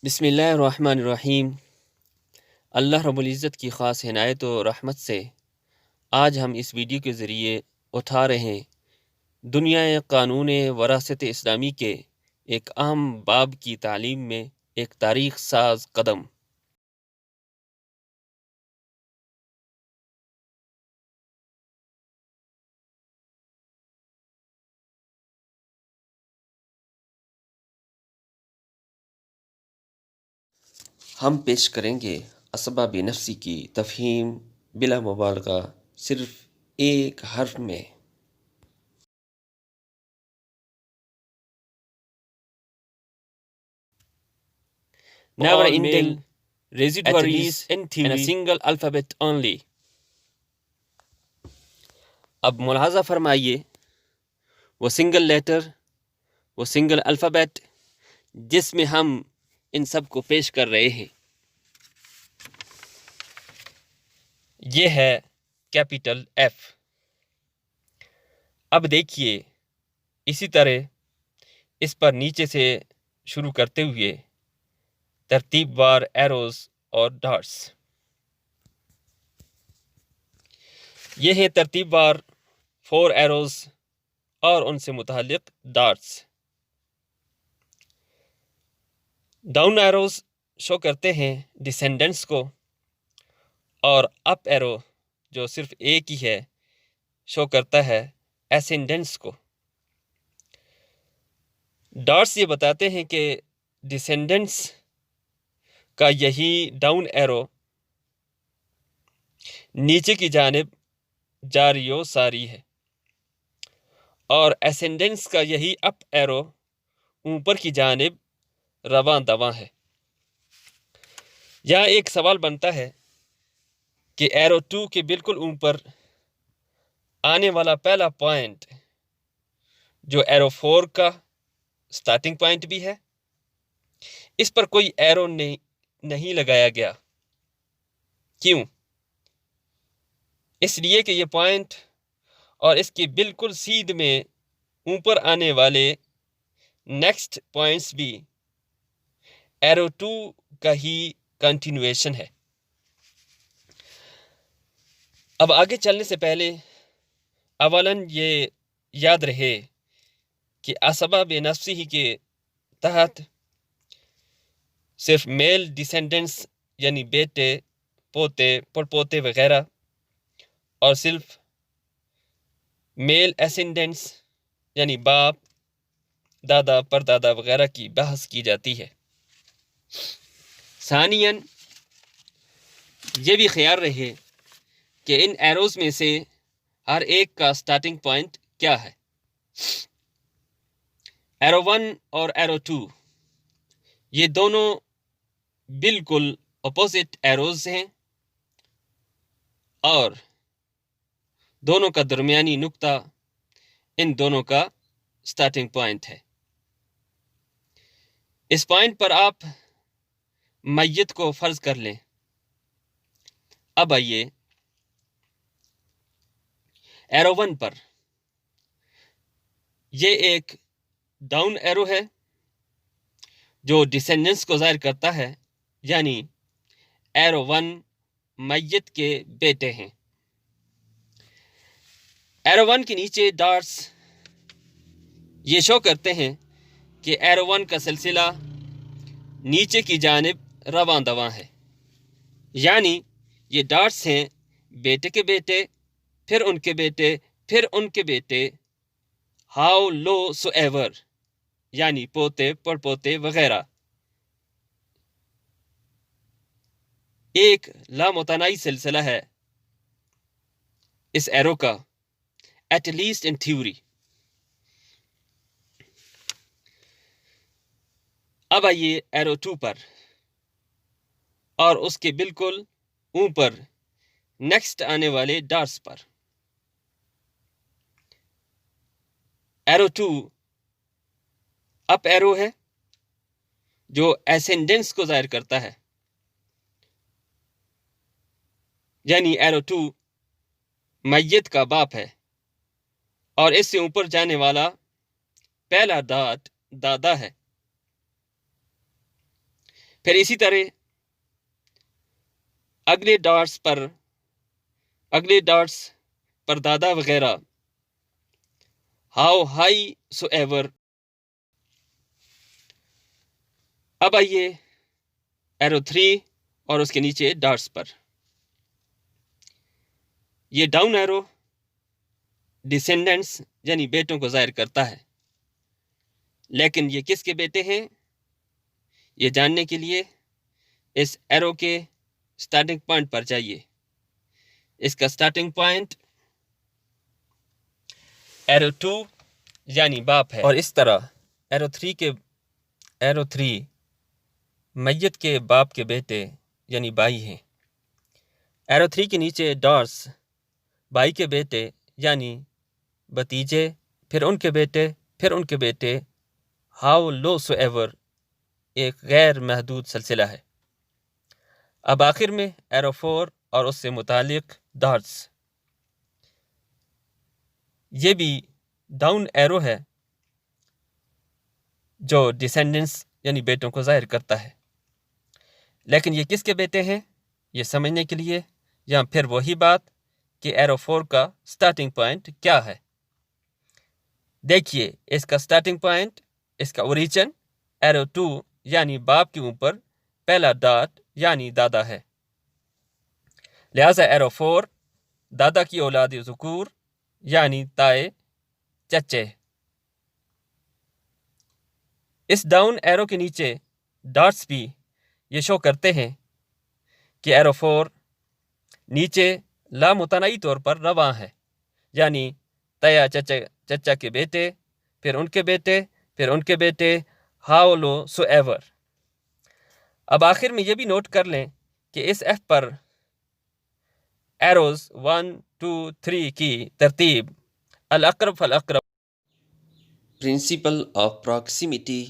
بسم اللہ الرحمن الرحیم۔ اللہ رب العزت کی خاص عنایت و رحمت سے آج ہم اس ویڈیو کے ذریعے اٹھا رہے ہیں دنیا قانون وراثت اسلامی کے ایک اہم باب کی تعلیم میں ایک تاریخ ساز قدم۔ ہم پیش کریں گے اسباب نفسی کی تفہیم بلا مبالغہ صرف ایک حرف میں۔ Never ending residuaries in a single alphabet only۔ اب ملاحظہ فرمائیے، وہ سنگل لیٹر، وہ سنگل الفابیٹ جس میں ہم ان سب کو پیش کر رہے ہیں، یہ ہے کیپٹل ایف۔ اب دیکھیے اسی طرح اس پر نیچے سے شروع کرتے ہوئے ترتیب وار ایروز اور ڈاٹس۔ یہ ہیں ترتیب وار 4 ایروز اور ان سے متعلق ڈاٹس۔ ڈاؤن ایروز شو کرتے ہیں ڈسینڈنٹس کو، اور اپ ایرو جو صرف ایک ہی ہے شو کرتا ہے اسینڈنٹس کو۔ ڈاٹس یہ بتاتے ہیں کہ ڈسینڈنٹس کا یہی ڈاؤن ایرو نیچے کی جانب جاری و ساری ہے، اور اسینڈنٹس کا یہی اپ ایرو اوپر کی جانب رواں دواں ہے۔ یہاں ایک سوال بنتا ہے کہ ایرو 2 کے بالکل اوپر آنے والا پہلا پوائنٹ جو ایرو 4 کا سٹارٹنگ پوائنٹ بھی ہے، اس پر کوئی ایرو نہیں لگایا گیا۔ کیوں؟ اس لیے کہ یہ پوائنٹ اور اس کے بالکل سیدھ میں اوپر آنے والے نیکسٹ پوائنٹس بھی ایرو 2 کا ہی کنٹینویشن ہے۔ اب آگے چلنے سے پہلے اولاً یہ یاد رہے کہ اسباب نفسی ہی کے تحت صرف میل ڈیسینڈنٹس یعنی بیٹے، پوتے، پڑپوتے وغیرہ، اور صرف میل اسینڈنٹس یعنی باپ، دادا، پردادا وغیرہ کی بحث کی جاتی ہے۔ ثانیاً یہ بھی خیال رہے کہ ان ایروز میں سے ہر ایک کا سٹارٹنگ پوائنٹ کیا ہے۔ ایرو 1 اور ایرو 2 یہ دونوں بالکل اپوزٹ ایروز ہیں، اور دونوں کا درمیانی نقطہ ان دونوں کا سٹارٹنگ پوائنٹ ہے۔ اس پوائنٹ پر آپ میت کو فرض کر لیں۔ اب آئیے ایرو 1 پر، یہ ایک ڈاؤن ایرو ہے جو ڈسینڈنٹس کو ظاہر کرتا ہے، یعنی ایرو 1 میت کے بیٹے ہیں۔ ایرو 1 کے نیچے ڈاٹس یہ شو کرتے ہیں کہ ایرو 1 کا سلسلہ نیچے کی جانب رواں دواں ہے، یعنی یہ ڈاٹس ہیں بیٹے کے بیٹے، پھر ان کے بیٹے، پھر ان کے بیٹے، ہاؤ لو سو ایور یعنی پوتے، پڑپوتے وغیرہ۔ ایک لامتناہی سلسلہ ہے اس ایرو کا، ایٹ لیسٹ ان تھیوری۔ اب آئیے ایرو 2 پر، اور اس کے بالکل اوپر نیکسٹ آنے والے ڈاٹس پر۔ ایرو 2 اپ ایرو ہے جو اسینڈنٹس کو ظاہر کرتا ہے، یعنی ایرو 2 میت کا باپ ہے، اور اس سے اوپر جانے والا پہلا ڈاٹ دادا ہے۔ پھر اسی طرح اگلے ڈاٹس پر دادا وغیرہ ہاؤ ہائی سو ایور. اب آئیے ایرو 3 اور اس کے نیچے ڈاٹس پر. یہ ڈاؤن ایرو ڈیسینڈنٹس یعنی بیٹوں کو ظاہر کرتا ہے، لیکن یہ کس کے بیٹے ہیں یہ جاننے کے لیے اس ایرو کے سٹارٹنگ پوائنٹ پر جائیے. اس کا سٹارٹنگ پوائنٹ ایرو 2 یعنی باپ ہے، اور اس طرح ایرو 3 میت کے باپ کے بیٹے یعنی بھائی ہیں. ایرو 3 کے نیچے ڈاٹس بھائی کے بیٹے یعنی بھتیجے، پھر ان کے بیٹے، پھر ان کے بیٹے، ہاؤ لو سو ایور ایک غیر محدود سلسلہ ہے. اب آخر میں ایرو 4 اور اس سے متعلق ڈاٹس. یہ بھی ڈاؤن ایرو ہے جو ڈیسینڈنٹس یعنی بیٹوں کو ظاہر کرتا ہے، لیکن یہ کس کے بیٹے ہیں یہ سمجھنے کے لیے یا پھر وہی بات کہ ایرو 4 کا سٹارٹنگ پوائنٹ کیا ہے. دیکھیے اس کا سٹارٹنگ پوائنٹ، اس کا اوریجن ایرو 2 یعنی باپ کے اوپر پہلا ڈاٹ یعنی دادا ہے. لہذا ایرو 4 دادا کی اولاد ذکور یعنی تائے چچے. اس ڈاؤن ایرو کے نیچے ڈاٹس بھی یہ شو کرتے ہیں کہ ایرو 4 نیچے لامتناہی طور پر رواں ہے، یعنی تیا چچا کے بیٹے، پھر ان کے بیٹے، پھر ان کے بیٹے، ہاؤ لو سو ایور. اب آخر میں یہ بھی نوٹ کر لیں کہ اس ایف پر ایروز 1 2 3 کی ترتیب الاقرب فالاقرب پرنسپل آف پراکسیمیٹی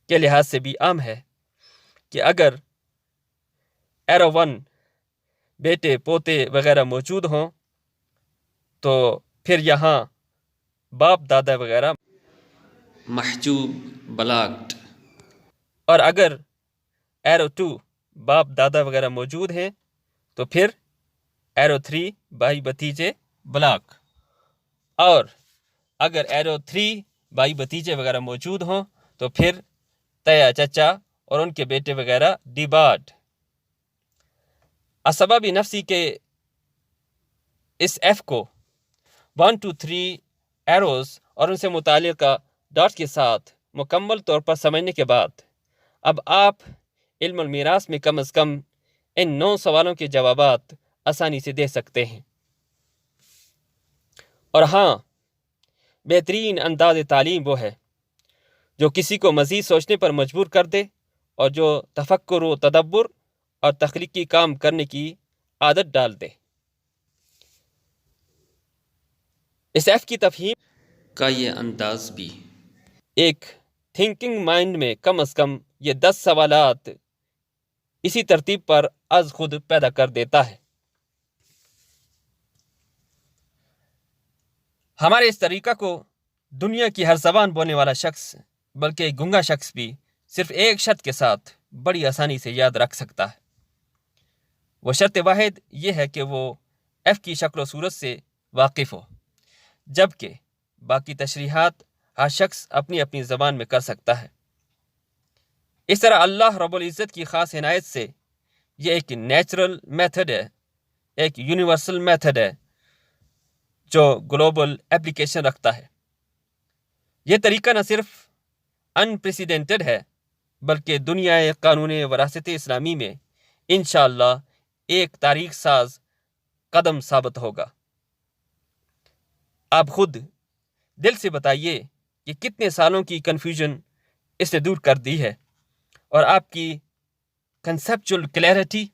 کے لحاظ سے بھی عام ہے کہ اگر ایرو 1 بیٹے پوتے وغیرہ موجود ہوں تو پھر یہاں باپ دادا وغیرہ محجوب بلاکڈ، اور اگر ایرو 2 باپ دادا وغیرہ موجود ہیں تو پھر ایرو 3 بھائی بھتیجے بلاک، اور اگر ایرو 3 بھائی بھتیجے وغیرہ موجود ہوں تو پھر تیا چچا اور ان کے بیٹے وغیرہ ڈیبارڈ. اسباب نفسی کے اس ایف کو 1 2 3 ایروز اور ان سے متعلقہ ڈاٹس کے ساتھ مکمل طور پر سمجھنے کے بعد اب آپ علم المیراث میں کم از کم ان 9 سوالوں کے جوابات آسانی سے دے سکتے ہیں. اور ہاں، بہترین انداز تعلیم وہ ہے جو کسی کو مزید سوچنے پر مجبور کر دے اور جو تفکر و تدبر اور تخلیقی کام کرنے کی عادت ڈال دے. اس ایف کی تفہیم کا یہ انداز بھی ایک تھنکنگ مائنڈ میں کم از کم یہ 10 سوالات اسی ترتیب پر از خود پیدا کر دیتا ہے. ہمارے اس طریقہ کو دنیا کی ہر زبان بولنے والا شخص بلکہ ایک گنگا شخص بھی صرف ایک شرط کے ساتھ بڑی آسانی سے یاد رکھ سکتا ہے. وہ شرط واحد یہ ہے کہ وہ ایف کی شکل و صورت سے واقف ہو، جبکہ باقی تشریحات ہر شخص اپنی اپنی زبان میں کر سکتا ہے. اس طرح اللہ رب العزت کی خاص عنایت سے یہ ایک نیچرل میتھڈ ہے، ایک یونیورسل میتھڈ ہے جو گلوبل اپلیکیشن رکھتا ہے. یہ طریقہ نہ صرف انپریسیڈنٹڈ ہے بلکہ دنیا قانون وراثت اسلامی میں انشاءاللہ ایک تاریخ ساز قدم ثابت ہوگا. آپ خود دل سے بتائیے کہ کتنے سالوں کی کنفیوژن اس نے دور کر دی ہے، اور آپ کی کنسیپچول کلیئرٹی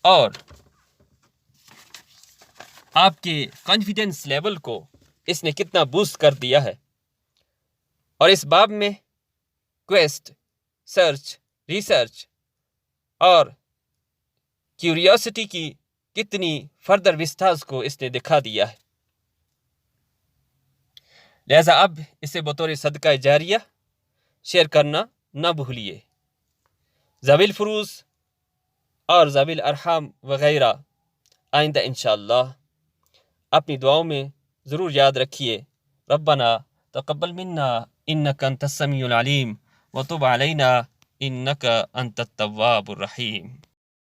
اور آپ کے کانفیڈنس لیول کو اس نے کتنا بوسٹ کر دیا ہے. اور اس باب میں کویسٹ، سرچ، ریسرچ اور کیوریوسٹی کی کتنی فردر وسٹاز کو اس نے دکھا دیا ہے. لہٰذا اب اسے بطور صدقہ جاریہ شیئر کرنا نہ بھولیے۔ ذوی الفروض اور ذوی الارحام وغیرہ آئندہ انشاءاللہ اپنی دعاؤں میں ضرور یاد رکھیے۔ ربنا تقبل منا انک انت السمیع العلیم وتب علینا انک انت التواب الرحیم۔